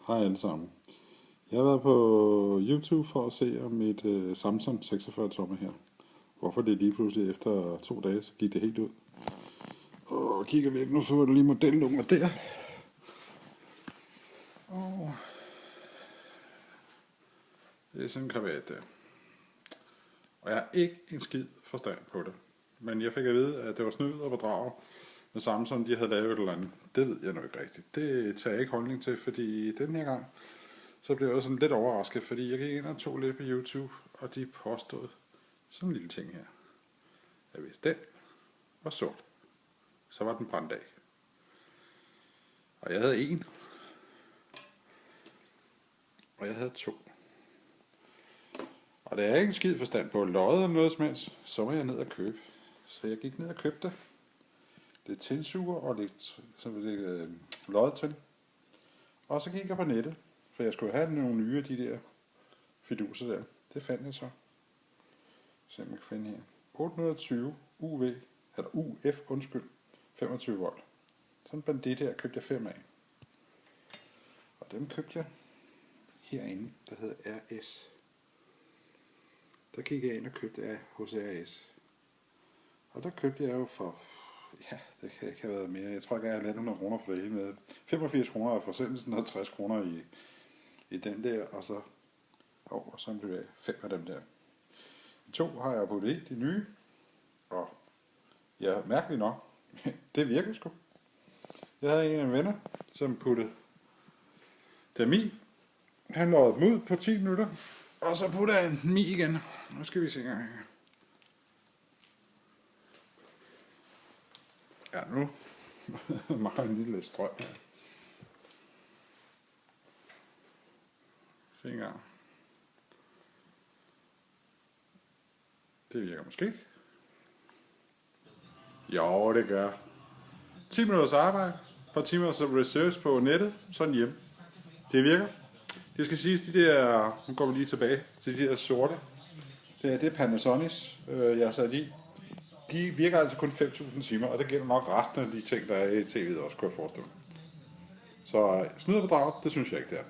Hej alle sammen. Jeg har været på YouTube for at se om mit Samsung 46 tommer her. Hvorfor det lige pludselig efter 2 dage, så gik det helt ud. Og kigger vi nu, så er der lige modelnummer der. Og det er sådan en kravat der. Og jeg har ikke en skid forstand på det. Men jeg fik at vide, at det var snyd og bedrag med Samsung, de havde lavet et eller andet. Det ved jeg nu ikke rigtigt. Det tager jeg ikke holdning til, fordi den her gang, så blev jeg sådan lidt overrasket, fordi jeg gik ind og tog lidt på YouTube, og de påstod sådan en lille ting her. At hvis den var sort, så var den brændt af. Og jeg havde en. Og jeg havde 2. Og da jeg ikke en skid forstand på loddet eller noget som helst, så var jeg ned og købe. Så jeg gik ned og købte lidt tændsuger og lidt lod til. Og så gik jeg på nettet, for jeg skulle have nogle nye af de der fiduser der. Det fandt jeg så. Så jeg kan finde her. 820 UV, eller UF, 25 volt. Sådan en bandit her købte jeg 5 af. Og dem købte jeg herinde, der hedder RS. Der gik jeg ind og købte af hos RS. Og der købte jeg jo for, ja, det kan ikke have været mere. Jeg tror ikke, jeg har 100 kroner for det hele med. 85 kroner af forsendelsen og 60 kroner i den der, og så blev det 5 af dem der. 2 har jeg puttet i, de nye, og ja, mærkeligt nok, det virker sgu. Jeg havde en af mine venner, som puttede dem i. Han lodede dem ud på 10 minutter, og så puttede han dem i igen. Nu skal vi se en gang her. Ja, nu mangler en lille strøm her. Se en gang. Det virker måske ikke. Jo, det gør. 10 minutters arbejde, et par timer research på nettet, sådan hjem. Det virker. Det skal siges, de der, nu går vi lige tilbage til de der sorte. Det er Panasonic, jeg har sat i. De virker altså kun 5.000 timer, og det gælder nok resten af de ting, der er i tv'et også, kunne jeg forestille mig. Så snyd og bedrag, det synes jeg ikke, det er.